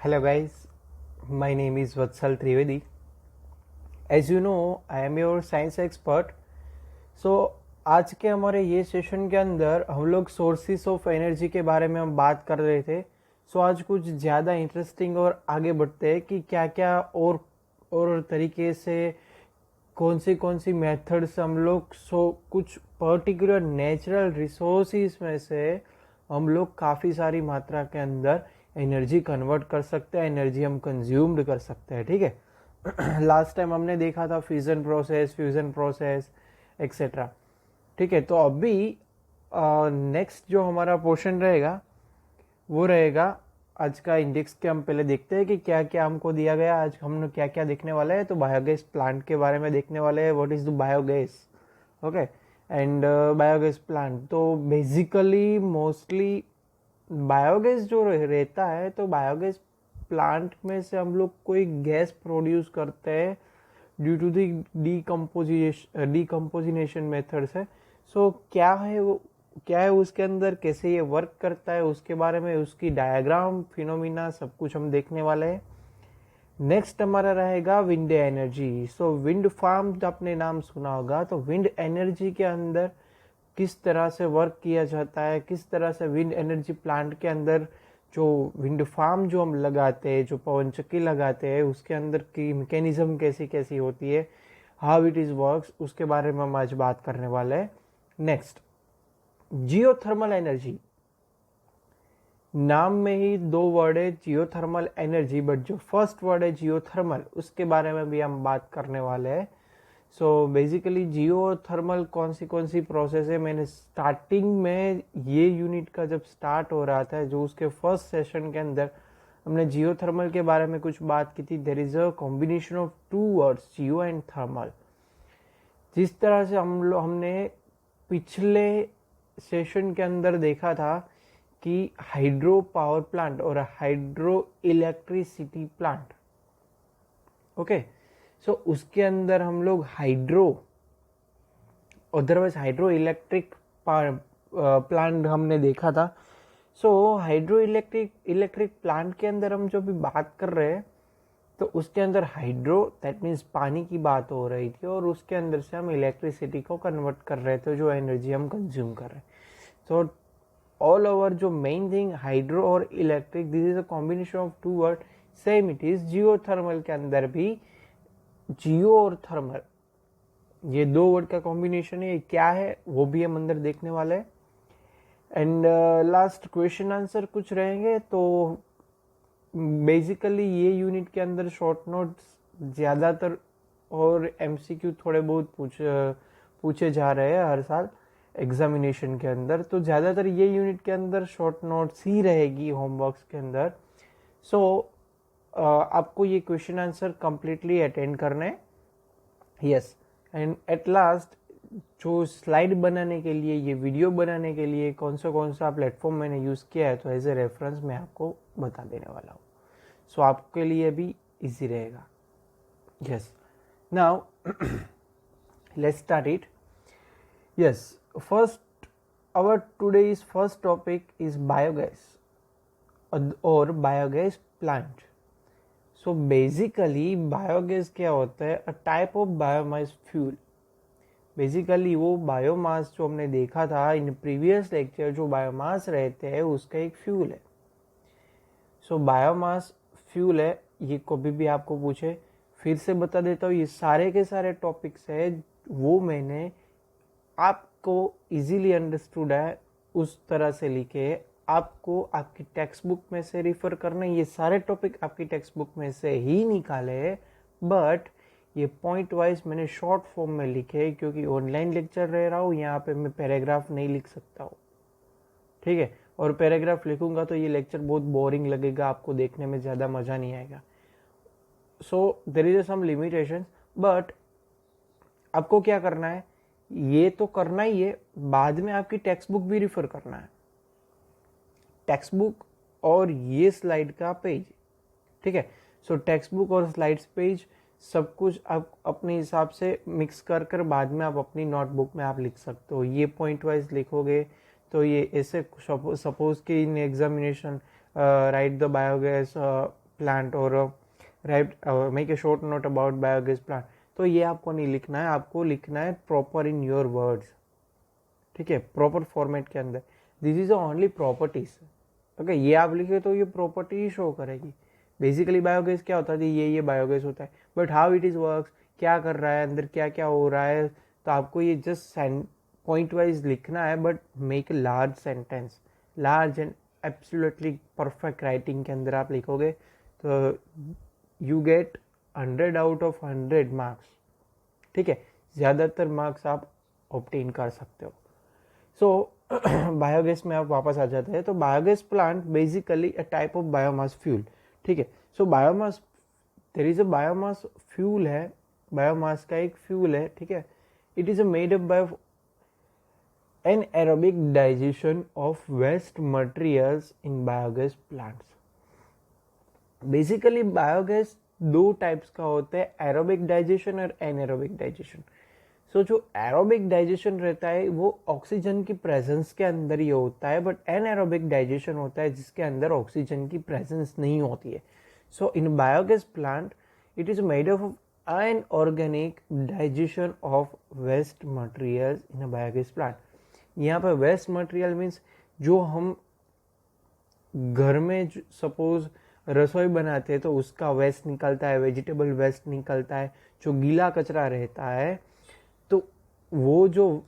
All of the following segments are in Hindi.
Hello guys, my name is Vatsal Trivedi. As you know, I am your science expert. So आज के हमारे ये सेशन के अंदर हम लोग सोर्सेस ऑफ एनर्जी के बारे में हम बात कर रहे थे. सो आज कुछ ज़्यादा इंटरेस्टिंग और आगे बढ़ते हैं कि क्या क्या और तरीके से कौन सी मेथड्स हम लोग कुछ पर्टिकुलर नेचुरल रिसोर्सेज में से हम लोग काफ़ी सारी मात्रा के अंदर एनर्जी कन्वर्ट कर सकते हैं, एनर्जी हम कंज्यूम्ड कर सकते हैं. ठीक है. लास्ट टाइम हमने देखा था फ्यूजन प्रोसेस एक्सेट्रा. ठीक है. तो अभी नेक्स्ट जो हमारा पोर्शन रहेगा वो रहेगा आज का इंडेक्स के. हम पहले देखते हैं कि क्या क्या हमको दिया गया. आज हम क्या क्या देखने वाले हैं. तो बायोगैस प्लांट के बारे में देखने वाले हैं. What is the biogas. Okay. And biogas plant तो बेसिकली मोस्टली बायोगैस जो रहता है, तो बायोगैस प्लांट में से हम लोग कोई गैस प्रोड्यूस करते हैं ड्यू टू दी डीकम्पोजिनेशन मेथड से. सो क्या है उसके अंदर, कैसे ये वर्क करता है, उसके बारे में उसकी डायग्राम, फिनोमिना सब कुछ हम देखने वाले हैं. नेक्स्ट हमारा रहेगा विंड एनर्जी. सो विंड फार्म आपने नाम सुना होगा. तो विंड एनर्जी के अंदर किस तरह से वर्क किया जाता है, किस तरह से विंड एनर्जी प्लांट के अंदर जो विंड फार्म जो हम लगाते हैं, जो पवन चक्की लगाते हैं, उसके अंदर की मैकेनिज्म कैसी कैसी होती है, हाउ इट इज वर्क्स, उसके बारे में हम आज बात करने वाले हैं. Next geothermal energy. नाम में ही दो वर्ड है जियोथर्मल एनर्जी, बट जो फर्स्ट वर्ड है जियोथर्मल, उसके बारे में भी हम बात करने वाले हैं. सो बेसिकली जियोथर्मल कौन सी प्रोसेस है. मैंने स्टार्टिंग में ये यूनिट का जब स्टार्ट हो रहा था, जो उसके फर्स्ट सेशन के अंदर हमने जियोथर्मल के बारे में कुछ बात की थी. There is a combination of two words, geo and thermal. जिस तरह से हमने पिछले सेशन के अंदर देखा था कि हाइड्रो पावर प्लांट और हाइड्रो इलेक्ट्रिसिटी प्लांट. ओके. सो उसके अंदर हम लोग अदरवाइज हाइड्रो इलेक्ट्रिक प्लांट हमने देखा था. सो हाइड्रो इलेक्ट्रिक प्लांट के अंदर हम जो भी बात कर रहे हैं, तो उसके अंदर हाइड्रो दैट मीन्स पानी की बात हो रही थी, और उसके अंदर से हम इलेक्ट्रिसिटी को कन्वर्ट कर रहे थे, जो एनर्जी हम कंज्यूम कर रहे हैं. सो ऑल ओवर जो मेन थिंग हाइड्रो और electric, this is a combination of two word. Same it is geothermal के अंदर भी जियो और थर्मल, ये दो वर्ड का कॉम्बिनेशन है. ये क्या है वो भी हम अंदर देखने वाले हैं. एंड लास्ट क्वेश्चन आंसर कुछ रहेंगे. तो बेसिकली ये यूनिट के अंदर शॉर्ट नोट्स ज़्यादातर और एमसीक्यू थोड़े बहुत पूछे जा रहे हैं हर साल एग्जामिनेशन के अंदर. तो ज़्यादातर ये यूनिट के अंदर शॉर्ट नोट्स ही रहेगी होमवर्क्स के अंदर. सो आपको ये क्वेश्चन आंसर कंप्लीटली अटेंड करने. यस. एंड एट लास्ट जो स्लाइड बनाने के लिए, ये वीडियो बनाने के लिए कौन सा प्लेटफॉर्म मैंने यूज़ किया है, तो एज ए रेफरेंस मैं आपको बता देने वाला हूँ. सो आपके लिए भी इजी रहेगा. Yes. Now let's start it. Yes. First our today's first topic is biogas और biogas plant. So basically biogas क्या होता है? अ type of biomass fuel. Basically वो बायोमास जो हमने देखा था इन प्रीवियस लेक्चर, जो बायोमास रहते हैं उसका एक फ्यूल है. सो बायोमास फ्यूल है. ये कभी भी आपको पूछे, फिर से बता देता हूँ, ये सारे के सारे टॉपिक्स है वो मैंने आपको इजीली अंडरस्टूड है उस तरह से लिखे. आपको आपकी टेक्स्ट बुक में से रिफर करना. ये सारे टॉपिक आपकी टेक्स्ट बुक में से ही निकाले, बट ये पॉइंट वाइज मैंने शॉर्ट फॉर्म में लिखे, क्योंकि ऑनलाइन लेक्चर रह रहा हूँ, यहाँ पे मैं पैराग्राफ नहीं लिख सकता हूँ. ठीक है. और पैराग्राफ लिखूंगा तो ये लेक्चर बहुत बोरिंग लगेगा, आपको देखने में ज़्यादा मज़ा नहीं आएगा. So there is some limitation, but आपको क्या करना है, ये तो करना ही है, बाद में आपकी टेक्स्ट बुक भी रिफर करना है. टेक्स्ट बुक और ये स्लाइड का पेज. ठीक है. सो टेक्स्ट बुक और स्लाइड्स पेज सब कुछ आप अपने हिसाब से मिक्स कर बाद में आप अपनी नोटबुक में आप लिख सकते हो. ये पॉइंट वाइज लिखोगे तो ये ऐसे सपोज कि in examination write the biogas plant और write make a short note about biogas plant, तो ये आपको नहीं लिखना है, आपको लिखना है प्रॉपर इन योर वर्ड्स, ठीक है, प्रॉपर फॉर्मेट के अंदर। This is only properties, okay, ये आप लिखे तो ये प्रॉपर्टी ही शो करेगी। बेसिकली बायोगैस क्या होता है, ये बायोगैस होता है, but how it is works, क्या कर रहा है अंदर, क्या क्या हो रहा है, तो आपको ये जस्ट पॉइंट वाइज लिखना है, but make a large sentence, large and absolutely perfect writing के अंदर आप लिखोगे तो you get 100 out of 100 marks, ठीक है, ज़्यादातर मार्क्स आप ऑब्टेन कर सकते हो। सो बायोगैस में आप वापस आ जाते हैं, तो biogas plant basically a type of biomass fuel, ठीक है। So biomass, there is a biomass fuel है, बायोमास का एक फ्यूल है, ठीक है। It is made up by anaerobic digestion of waste materials in biogas plants। Basically biogas दो टाइप्स का होता है, एरोबिक डाइजेशन और एनारोबिक डाइजेशन। सो जो एरोबिक डाइजेशन रहता है वो ऑक्सीजन की प्रेजेंस के अंदर ही होता है, बट एनारोबिक डाइजेशन होता है जिसके अंदर ऑक्सीजन की प्रेजेंस नहीं होती है। So in biogas plant it is made of unorganic digestion of waste materials in a biogas plant. यहाँ पर वेस्ट मटेरियल मीन्स जो हम घर में सपोज रसोई बनाते हैं तो उसका वेस्ट निकलता है, वेजिटेबल वेस्ट निकलता है, जो गीला कचरा रहता है, तो वो जो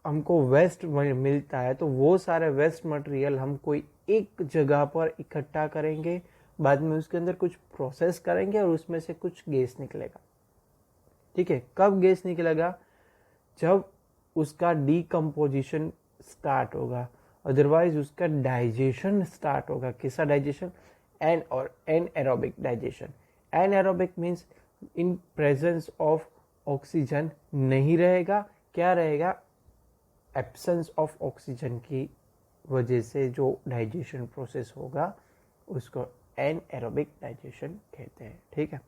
हमको वेस्ट मिलता है, तो वो सारे वेस्ट मटेरियल हम कोई एक जगह पर इकट्ठा करेंगे, बाद में उसके अंदर कुछ प्रोसेस करेंगे और उसमें से कुछ गैस निकलेगा, ठीक है। कब गैस निकलेगा, जब उसका डीकम्पोजिशन स्टार्ट होगा, अदरवाइज उसका डाइजेशन स्टार्ट होगा। कैसा digestion, anaerobic digestion. Anaerobic means in presence of oxygen नहीं रहेगा, क्या रहेगा, एब्सेंस ऑफ ऑक्सीजन की वजह से जो डाइजेशन प्रोसेस होगा उसको एनएरोबिक डाइजेशन कहते हैं, ठीक है।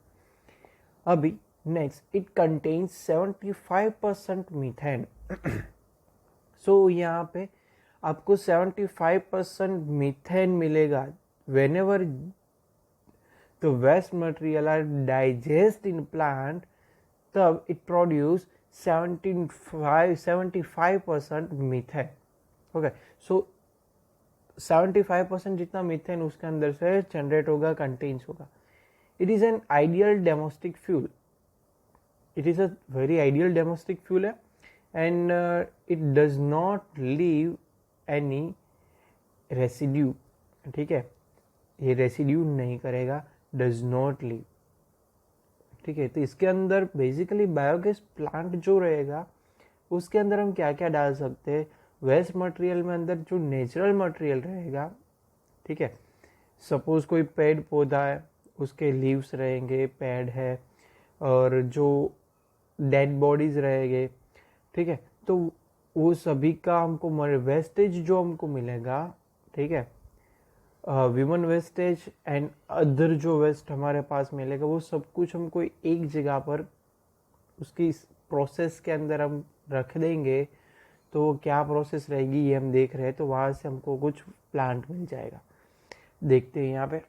अभी नेक्स्ट, इट कंटेन्स 75% मीथेन। सो यहाँ पे आपको 75% मीथेन मिलेगा whenever the waste material are digest in plant, तब it produce 75% मीथेन, ओके। सो 75% जितना मीथेन उसके अंदर से जनरेट होगा, कंटेन्स होगा। It is an ideal domestic fuel, it is a very ideal domestic fuel है, and it does not leave any residue, ठीक है, ये रेसिड्यू नहीं करेगा, डज नॉट लीव, ठीक है। तो इसके अंदर बेसिकली बायोगैस प्लांट जो रहेगा उसके अंदर हम क्या क्या डाल सकते हैं, वेस्ट मटेरियल में अंदर जो नेचुरल मटेरियल रहेगा, ठीक है, सपोज कोई पेड़ पौधा है उसके लीव्स रहेंगे, पेड़ है, और जो डेड बॉडीज रहेंगे, ठीक है, तो वो सभी का हमको वेस्टेज जो हमको मिलेगा, ठीक है, ह्यूमन वेस्टेज एंड अदर जो वेस्ट हमारे पास मिलेगा, वो सब कुछ हमको एक जगह पर उसकी प्रोसेस के अंदर हम रख देंगे, तो क्या प्रोसेस रहेगी ये हम देख रहे हैं, तो वहाँ से हमको कुछ प्लांट मिल जाएगा। देखते हैं यहाँ पे,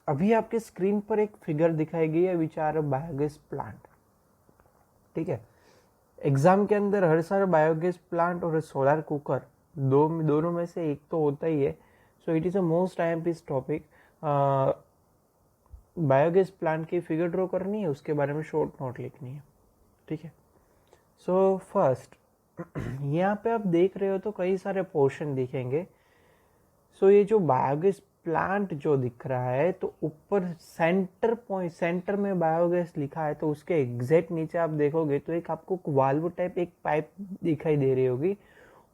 अभी आपके स्क्रीन पर एक फिगर दिखाई गई है विच आर बायोगैस प्लांट, ठीक है। एग्जाम के अंदर हर सारा बायोगैस प्लांट और सोलर कुकर दोनों में से एक तो होता ही है। So it is a most IMP topic. Biogas plant की फिगर ड्रॉ करनी है, उसके बारे में शॉर्ट नोट लिखनी है, ठीक है। सो फर्स्ट यहाँ पे आप देख रहे हो तो कई सारे पोर्शन दिखेंगे। सो ये जो बायोगैस प्लांट जो दिख रहा है, तो ऊपर सेंटर पॉइंट, सेंटर में बायोगैस लिखा है, तो उसके एग्जैक्ट नीचे आप देखोगे तो एक आपको वाल्व टाइप एक पाइप दिखाई दे रही होगी,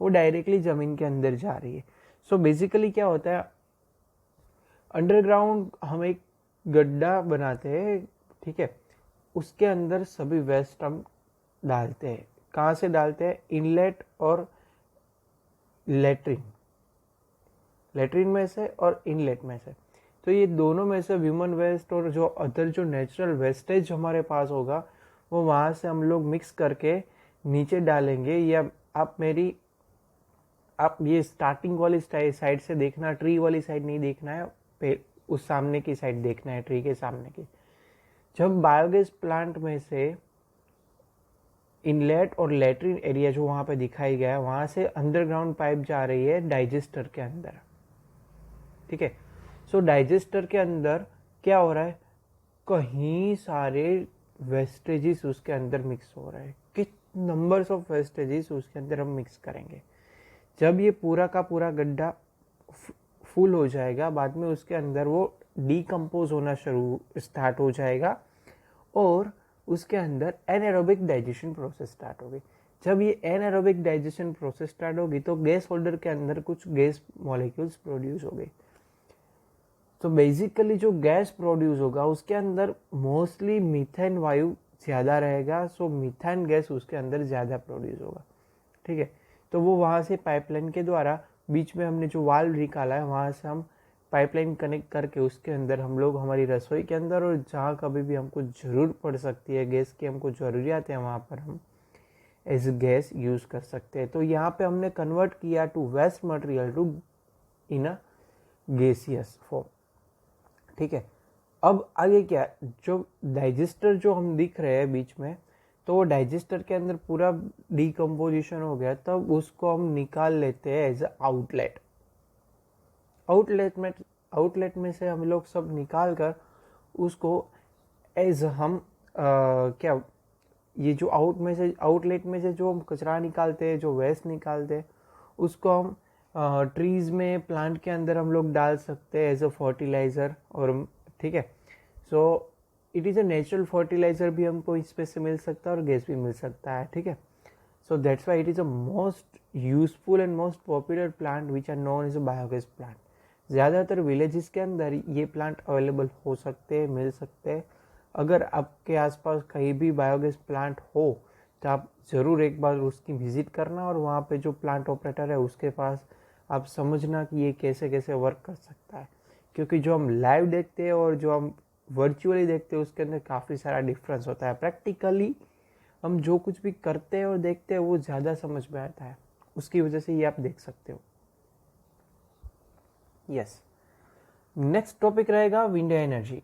वो डायरेक्टली जमीन के अंदर जा रही है। सो बेसिकली क्या होता है, अंडरग्राउंड हम एक गड्ढा बनाते हैं, ठीक है, उसके अंदर सभी वेस्ट हम डालते हैं। कहाँ से डालते हैं, इनलेट और लेट्रिन, लेट्रिन में से और इनलेट में से। तो ये दोनों में से ह्यूमन वेस्ट और जो अदर जो नेचुरल वेस्टेज हमारे पास होगा वो वहाँ से हम लोग मिक्स करके नीचे डालेंगे। या आप ये स्टार्टिंग वाली साइड से देखना, ट्री वाली साइड नहीं देखना है, उस सामने की साइड देखना है, ट्री के सामने की। जब बायोगैस प्लांट में से इनलेट और लेटरिन एरिया जो वहां पे दिखाई गया है, वहां से अंडरग्राउंड पाइप जा रही है डाइजेस्टर के अंदर, ठीक है। सो डाइजेस्टर के अंदर क्या हो रहा है, कहीं सारे वेस्टेजेस उसके अंदर मिक्स हो रहे हैं। कित नंबर्स ऑफ वेस्टेजेस उसके अंदर हम मिक्स करेंगे। जब ये पूरा का पूरा गड्ढा फुल हो जाएगा, बाद में उसके अंदर वो डीकम्पोज होना स्टार्ट हो जाएगा और उसके अंदर एनारोबिक डाइजेशन प्रोसेस स्टार्ट होगी। जब ये एनारोबिक डाइजेशन प्रोसेस स्टार्ट होगी तो गैस होल्डर के अंदर कुछ गैस मॉलिक्यूल्स प्रोड्यूस हो गए। तो बेसिकली जो गैस प्रोड्यूस होगा उसके अंदर मोस्टली मीथेन वायु ज़्यादा रहेगा। सो मीथेन गैस उसके अंदर ज़्यादा प्रोड्यूस होगा, ठीक है। तो वो वहाँ से पाइपलाइन के द्वारा, बीच में हमने जो वाल्व निकाला है वहाँ से हम पाइपलाइन कनेक्ट करके उसके अंदर हम लोग हमारी रसोई के अंदर और जहाँ कभी भी हमको ज़रूर पड़ सकती है गैस की, हमको ज़रूरियात है, वहाँ पर हम एज गैस यूज़ कर सकते हैं। तो यहाँ पे हमने कन्वर्ट किया to waste material to in a gaseous form, ठीक है। अब आगे क्या, जो डाइजेस्टर जो हम दिख रहे हैं बीच में, तो वो डाइजेस्टर के अंदर पूरा डिकम्पोजिशन हो गया, तब उसको हम निकाल लेते हैं एज आउटलेट। आउटलेट में से हम लोग सब निकाल कर उसको एज हम क्या, ये जो आउटलेट में से जो हम कचरा निकालते हैं, जो वेस्ट निकालते हैं, उसको हम ट्रीज में, प्लांट के अंदर हम लोग डाल सकते हैं एज अ फर्टिलाइजर, और ठीक है। So it is a natural fertiliser भी हमको इसमें से मिल सकता है और गैस भी मिल सकता है, ठीक है। So that's why it is a most useful and most popular plant which are known as a biogas plant. ज़्यादातर विलेजेस के अंदर ये प्लांट अवेलेबल हो सकते हैं, मिल सकते हैं। अगर आपके आसपास कहीं भी बायोगैस प्लांट हो तो आप ज़रूर एक बार उसकी विज़िट करना और वहाँ पे जो प्लांट ऑपरेटर है उसके पास आप समझना कि ये कैसे कैसे वर्क कर सकता है। क्योंकि जो हम लाइव देखते हैं और जो हम वर्चुअली देखते हैं उसके अंदर काफ़ी सारा डिफरेंस होता है। प्रैक्टिकली हम जो कुछ भी करते हैं और देखते हैं वो ज़्यादा समझ में आता है, उसकी वजह से ये आप देख सकते हो। यस, नेक्स्ट टॉपिक रहेगा विंड एनर्जी।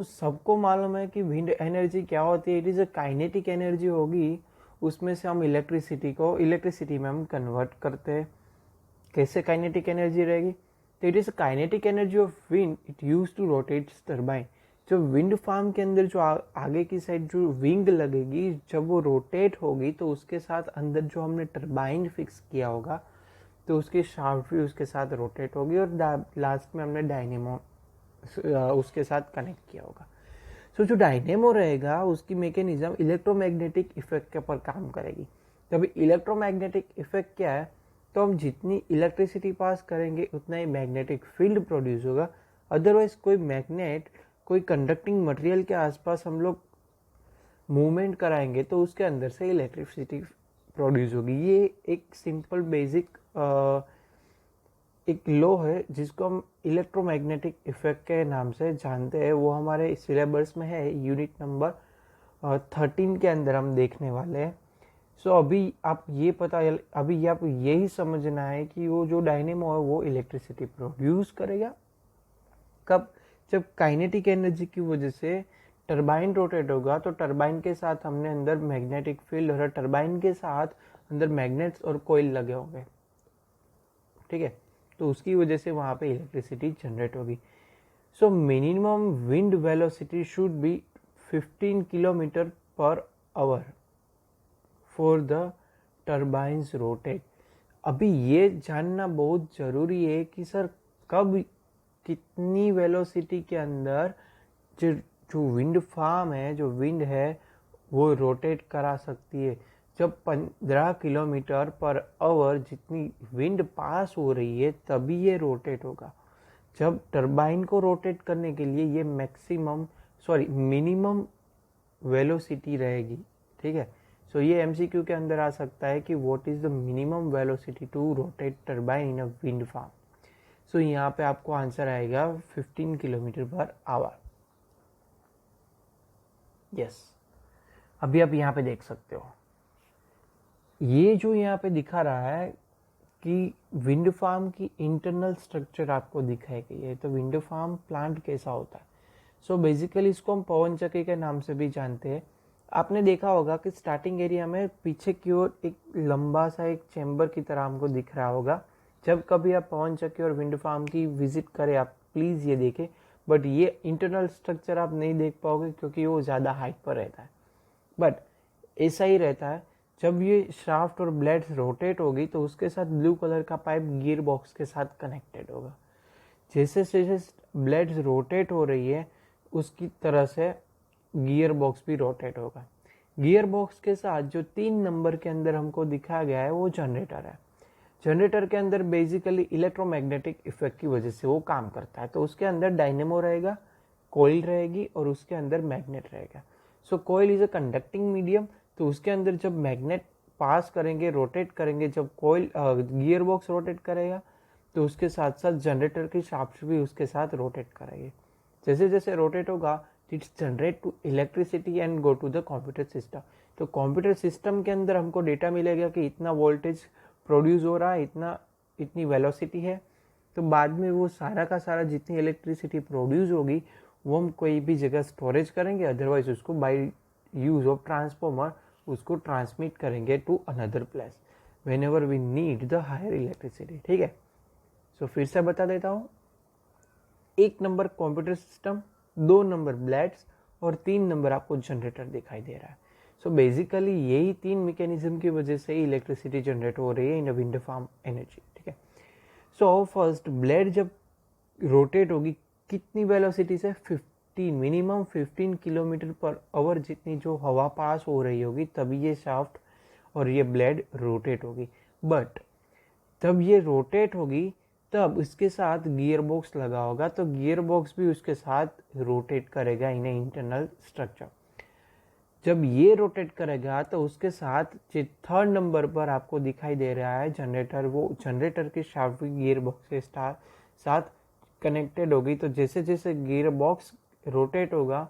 सबको मालूम है कि विंड एनर्जी क्या होती है। It is a kinetic energy होगी, उसमें से हम इलेक्ट्रिसिटी में हम कन्वर्ट करते हैं। कैसे काइनेटिक एनर्जी रहेगी, तो it is a kinetic energy of wind, it use to rotate turbine. जो विंड फार्म के अंदर जो आगे की साइड जो विंग लगेगी, जब वो रोटेट होगी तो उसके साथ अंदर जो हमने टर्बाइन फिक्स किया होगा तो उसकी शाफ्ट भी उसके साथ रोटेट होगी और लास्ट में हमने डायनेमो उसके साथ कनेक्ट किया होगा। सो जो डायनेमो रहेगा उसकी मैकेनिज्म इलेक्ट्रोमैग्नेटिक इफेक्ट के ऊपर काम करेगी। तभी इलेक्ट्रोमैग्नेटिक इफेक्ट क्या है, तो हम जितनी इलेक्ट्रिसिटी पास करेंगे उतना ही मैग्नेटिक फील्ड प्रोड्यूस होगा। अदरवाइज कोई मैग्नेट, कोई कंडक्टिंग मटेरियल के आसपास हम लोग मूवमेंट कराएंगे तो उसके अंदर से इलेक्ट्रिसिटी प्रोड्यूस होगी। ये एक सिंपल बेसिक एक लॉ है जिसको हम इलेक्ट्रोमैग्नेटिक इफेक्ट के नाम से जानते हैं। वो हमारे सिलेबस में है, यूनिट नंबर 13 के अंदर हम देखने वाले हैं। अभी आप यही समझना है कि वो जो डायनेमो है वो इलेक्ट्रिसिटी प्रोड्यूस करेगा कब, जब काइनेटिक एनर्जी की वजह से टरबाइन रोटेट होगा। तो टरबाइन के साथ हमने अंदर मैग्नेटिक फील्ड और टरबाइन के साथ अंदर मैग्नेट्स और कोयल लगे होंगे, ठीक है। तो उसकी वजह से वहाँ पे इलेक्ट्रिसिटी जनरेट होगी। So minimum wind velocity should be 15 kilometre per hour for the turbines rotate. अभी ये जानना बहुत ज़रूरी है कि सर कब कितनी वेलोसिटी के अंदर जो विंड फार्म है, जो विंड है, वो रोटेट करा सकती है। जब 15 किलोमीटर पर आवर जितनी विंड पास हो रही है तभी ये रोटेट होगा। जब टरबाइन को रोटेट करने के लिए ये मिनिमम वेलोसिटी रहेगी, ठीक है। ये एमसीक्यू के अंदर आ सकता है कि what is the minimum velocity to rotate turbine in a wind farm. यहाँ पे आपको आंसर आएगा 15 किलोमीटर पर आवर। यस, अभी आप यहाँ पे देख सकते हो, ये जो यहाँ पे दिखा रहा है कि विंड फार्म की इंटरनल स्ट्रक्चर आपको दिखाई गई है। तो विंड फार्म प्लांट कैसा होता है? सो बेसिकली इसको हम पवन चक्की के नाम से भी जानते हैं। आपने देखा होगा कि स्टार्टिंग एरिया में पीछे की ओर एक लंबा सा एक चैम्बर की तरह हमको दिख रहा होगा। जब कभी आप पवन चक्की और विंड फार्म की विजिट करें, आप प्लीज़ ये देखें, बट ये इंटरनल स्ट्रक्चर आप नहीं देख पाओगे क्योंकि वो ज़्यादा हाइट पर रहता है। बट ऐसा ही रहता है, जब ये शाफ्ट और ब्लेड्स रोटेट होगी तो उसके साथ ब्लू कलर का पाइप गियर बॉक्स के साथ कनेक्टेड होगा। जैसे जैसे ब्लेड्स रोटेट हो रही है उसकी तरह से गियर बॉक्स भी रोटेट होगा। गियर बॉक्स के साथ जो 3 नंबर के अंदर हमको दिखाया गया है वो जनरेटर है। जनरेटर के अंदर बेसिकली इलेक्ट्रोमैग्नेटिक इफेक्ट की वजह से वो काम करता है। तो उसके अंदर डायनेमो रहेगा, कॉइल रहेगी और उसके अंदर मैग्नेट रहेगा। So coil is a conducting medium, तो उसके अंदर जब मैग्नेट पास करेंगे, रोटेट करेंगे, जब कॉइल गियर बॉक्स रोटेट करेगा तो उसके साथ साथ जनरेटर की शाफ्ट भी उसके साथ रोटेट करेंगे। जैसे जैसे रोटेट होगा it's generate to electricity and go to the computer system. तो कंप्यूटर सिस्टम के अंदर हमको डेटा मिलेगा कि इतना वोल्टेज प्रोड्यूस हो रहा है, इतनी वेलोसिटी है। तो बाद में वो सारा का सारा जितनी इलेक्ट्रिसिटी प्रोड्यूस होगी वो हम कोई भी जगह स्टोरेज करेंगे, अदरवाइज उसको बाय यूज ऑफ ट्रांसफॉर्मर उसको ट्रांसमिट करेंगे to another place whenever we need the higher electricity. ठीक है, सो फिर से बता देता हूँ। 1 number computer system, 2 number blades और 3 नंबर आपको जनरेटर दिखाई दे रहा है। सो बेसिकली यही 3 मैकेनिज्म की वजह से इलेक्ट्रिसिटी जनरेट हो रही है इन विंड फार्म एनर्जी। ठीक है, सो फर्स्ट ब्लेड जब रोटेट होगी कितनी वेलोसिटी से? 15, मिनिमम 15 किलोमीटर पर आवर जितनी जो हवा पास हो रही होगी तभी ये शाफ्ट और ये ब्लेड रोटेट होगी। बट तब ये रोटेट होगी तब इसके साथ गियर बॉक्स लगा होगा, तो गियर बॉक्स भी उसके साथ रोटेट करेगा इन इंटरनल स्ट्रक्चर। जब ये रोटेट करेगा तो उसके साथ जो 3rd नंबर पर आपको दिखाई दे रहा है जनरेटर, वो जनरेटर के शाफ्ट गियर बॉक्स के साथ कनेक्टेड होगी। तो जैसे जैसे गियर बॉक्स रोटेट होगा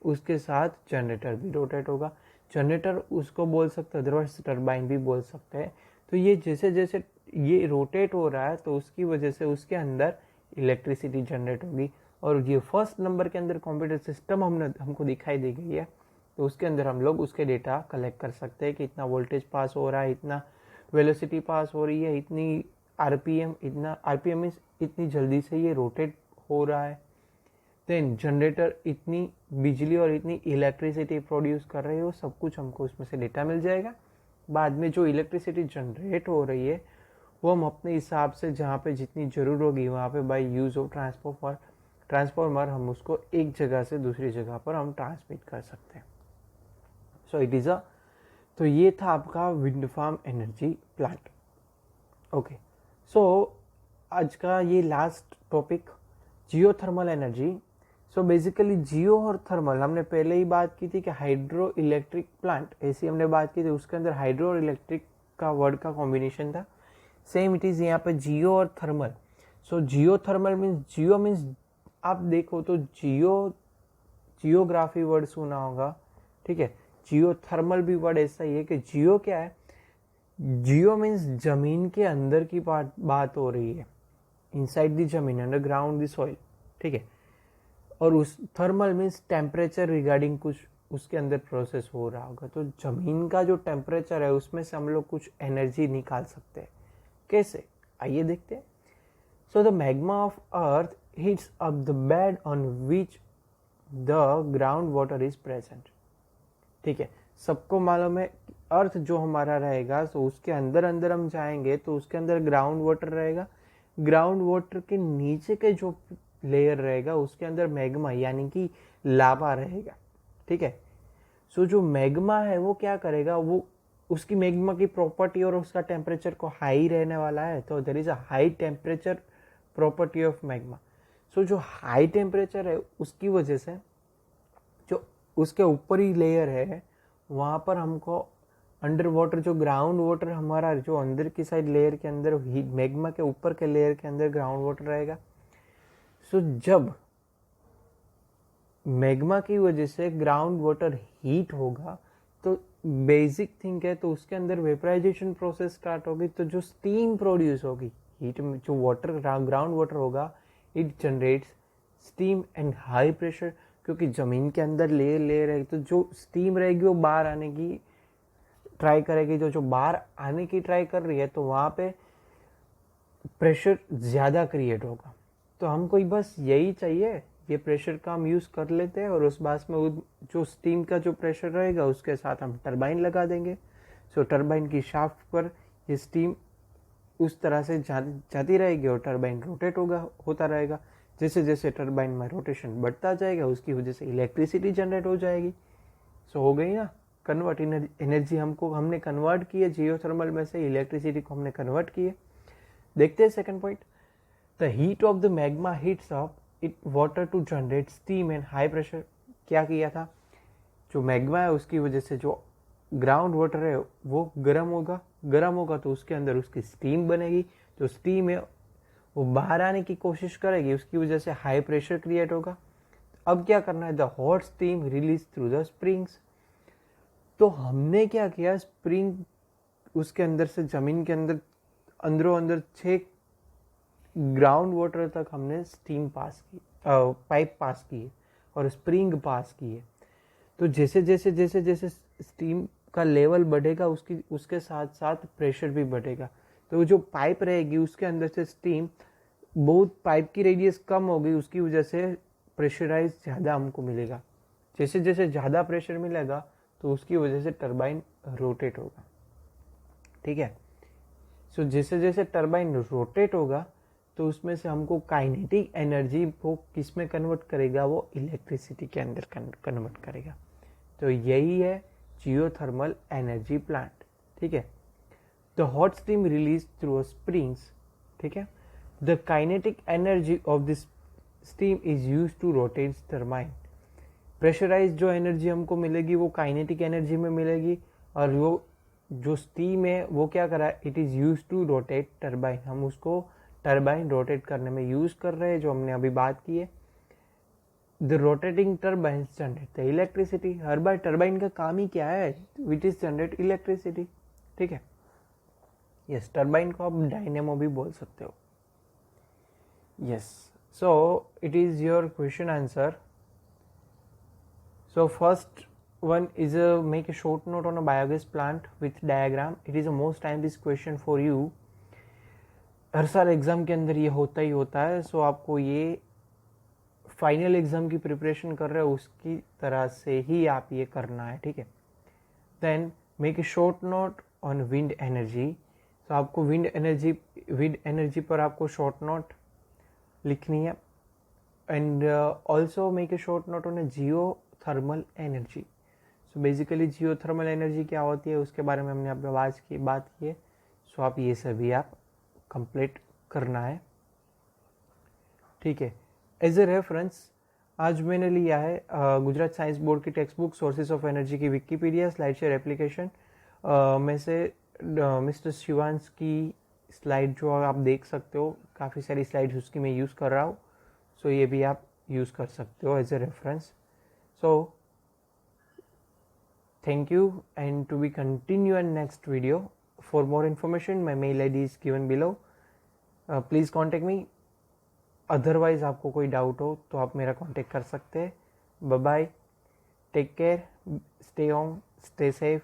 उसके साथ जनरेटर भी रोटेट होगा। जनरेटर उसको बोल सकते हैं, अदरवाइज टरबाइन भी बोल सकते हैं। तो ये जैसे जैसे ये रोटेट हो रहा है तो उसकी वजह से उसके अंदर इलेक्ट्रिसिटी जनरेट होगी। और ये 1st नंबर के अंदर कंप्यूटर सिस्टम हमको दिखाई दी गई है, तो उसके अंदर हम लोग उसके डेटा कलेक्ट कर सकते हैं कि इतना वोल्टेज पास हो रहा है, इतना वेलोसिटी पास हो रही है, इतनी आरपीएम, इतना आरपीएम मीन्स इतनी जल्दी से ये रोटेट हो रहा है। देन जनरेटर इतनी बिजली और इतनी इलेक्ट्रिसिटी प्रोड्यूस कर रही है, वो सब कुछ हमको उसमें से डेटा मिल जाएगा। बाद में जो इलेक्ट्रिसिटी जनरेट हो रही है वो हम अपने हिसाब से जहाँ पे जितनी ज़रूर होगी वहाँ पे बाय यूज़ ऑफ ट्रांसफॉर्मर हम उसको एक जगह से दूसरी जगह पर हम ट्रांसमिट कर सकते हैं। सो इट इज़ तो ये था आपका wind farm energy plant. Okay, so आज का ये last topic geothermal energy. So basically geo और थर्मल हमने पहले ही बात की थी कि हाइड्रो इलेक्ट्रिक प्लांट, ऐसी हमने बात की थी, उसके अंदर हाइड्रो और इलेक्ट्रिक का वर्ड का कॉम्बिनेशन था। सेम इट इज़ यहाँ पे जियो और थर्मल। सो जियो थर्मल मीन्स, जियो मीन्स आप देखो तो जियोग्राफी वर्ड सुना होगा। ठीक है, जियो थर्मल भी वर्ड ऐसा ही है कि जियो क्या है, जियो मीन्स जमीन के अंदर की बात हो रही है, इनसाइड द जमीन, अंडरग्राउंड द सॉइल। ठीक है, और उस थर्मल मीन्स टेम्परेचर रिगार्डिंग कुछ उसके अंदर प्रोसेस हो रहा होगा। तो जमीन का जो टेम्परेचर है उसमें से हम लोग कुछ एनर्जी निकाल सकते हैं। कैसे, आइए देखते हैं। So the magma of earth heats up the bed on which the ground water is present. ठीक है, सबको मालूम है अर्थ जो हमारा रहेगा तो उसके अंदर अंदर हम जाएंगे तो उसके अंदर ग्राउंड वाटर रहेगा। ग्राउंड वाटर के नीचे के जो लेयर रहेगा उसके अंदर मैग्मा यानी कि लावा रहेगा। ठीक है, सो जो मैग्मा है वो क्या करेगा, वो उसकी मैग्मा की प्रॉपर्टी और उसका टेम्परेचर को हाई रहने वाला है, तो there is a high temperature property of magma. So जो हाई टेम्परेचर है उसकी वजह से जो उसके ऊपरी लेयर है वहाँ पर हमको अंडर वाटर जो ग्राउंड वाटर हमारा जो अंदर की साइड लेयर के अंदर मैग्मा के ऊपर के लेयर के अंदर ग्राउंड वाटर रहेगा। सो जब मैग्मा की वजह से ग्राउंड वाटर हीट होगा तो बेसिक थिंग है, तो उसके अंदर वेपराइजेशन प्रोसेस स्टार्ट होगी, तो जो स्टीम प्रोड्यूस होगी, हीट जो वाटर ग्राउंड वाटर होगा, it generates steam and high pressure, क्योंकि ज़मीन के अंदर लेयर रहेगी, तो जो स्टीम रहेगी वो बाहर आने की ट्राई करेगी, जो बाहर आने की ट्राई कर रही है, तो वहाँ पे प्रेशर ज़्यादा क्रिएट होगा। तो हमको बस यही चाहिए, ये प्रेशर का हम यूज़ कर लेते हैं, और उस बाद में जो स्टीम का जो प्रेशर रहेगा उसके साथ हम टरबाइन लगा देंगे। सो टरबाइन की शाफ्ट पर ये स्टीम उस तरह से जाती रहेगी और टरबाइन रोटेट होता रहेगा। जैसे जैसे टरबाइन में रोटेशन बढ़ता जाएगा, उसकी वजह से इलेक्ट्रिसिटी जनरेट हो जाएगी। सो हो गई ना कन्वर्ट एनर्जी, हमने कन्वर्ट की है जियोथर्मल में से इलेक्ट्रिसिटी को हमने कन्वर्ट की है। देखते हैं second point, the heat of the magma heats up it water to generate steam and high pressure. क्या किया था, जो मैग्मा है उसकी वजह से जो ग्राउंड वाटर है वो गर्म होगा तो उसके अंदर उसकी स्टीम बनेगी, जो स्टीम है वो बाहर आने की कोशिश करेगी, उसकी वजह से हाई प्रेशर क्रिएट होगा। अब क्या करना है, the hot steam release through the springs. तो हमने क्या किया, स्प्रिंग उसके अंदर से जमीन के अंदर अंदरों अंदर 6 ग्राउंड वाटर तक हमने स्टीम पास की, पाइप पास की है और स्प्रिंग पास की है। तो जैसे जैसे जैसे जैसे स्टीम का लेवल बढ़ेगा, उसके साथ साथ प्रेशर भी बढ़ेगा। तो जो पाइप रहेगी उसके अंदर से स्टीम, बहुत पाइप की रेडियस कम होगी, उसकी वजह से प्रेशराइज ज़्यादा हमको मिलेगा। जैसे जैसे ज़्यादा प्रेशर मिलेगा तो उसकी वजह से टरबाइन रोटेट होगा। ठीक है, सो जैसे जैसे टरबाइन रोटेट होगा तो उसमें से हमको काइनेटिक एनर्जी वो किस में कन्वर्ट करेगा, वो इलेक्ट्रिसिटी के अंदर कन्वर्ट करेगा। तो यही है जियोथर्मल एनर्जी प्लांट। ठीक है, the hot steam release through springs. ठीक है, the kinetic energy of this steam is use to rotate turbine. Pressurise जो एनर्जी हमको मिलेगी वो काइनेटिक एनर्जी में मिलेगी, और वो जो स्टीम है वो क्या करा, it is use to rotate turbine. हम उसको टरबाइन रोटेट करने में यूज कर रहे हैं, जो हमने अभी बात की है। The rotating turbine generate the electricity. Her bar turbine का काम ही क्या है, विच इज जनरेट इलेक्ट्रिसिटी। ठीक है, यस, टरबाइन को आप डायनेमो भी बोल सकते हो। Yes, so it is your question answer. So first one is make a short note on a biogas plant with diagram. It is a most time this question for you. हर साल एग्ज़ाम के अंदर ये होता ही होता है। सो आपको ये फाइनल एग्ज़ाम की प्रिपरेशन कर रहे हो उसकी तरह से ही आप ये करना है। ठीक है, then make a short note on wind energy. तो आपको विंड एनर्जी पर आपको शॉर्ट नोट लिखनी है। And also make a short note on A geothermal energy. So basically geothermal energy क्या होती है उसके बारे में हमने अभी बात की है। सो आप ये सभी आप कंप्लीट करना है। ठीक है, एज ए रेफरेंस आज मैंने लिया है गुजरात साइंस बोर्ड की text book sources of energy की विकीपीडिया स्लाइड शेयर एप्लीकेशन में से मिस्टर शिवांश की स्लाइड जो आप देख सकते हो, काफ़ी सारी स्लाइड्स उसकी मैं यूज़ कर रहा हूँ। सो ये भी आप यूज़ कर सकते हो as a reference. So thank you, and to be continue in next video. For more information my mail id is given below. Please contact me. Otherwise आपको कोई डाउट हो तो आप मेरा कांटेक्ट कर सकते हैं। Bye bye, take care, stay home, stay safe.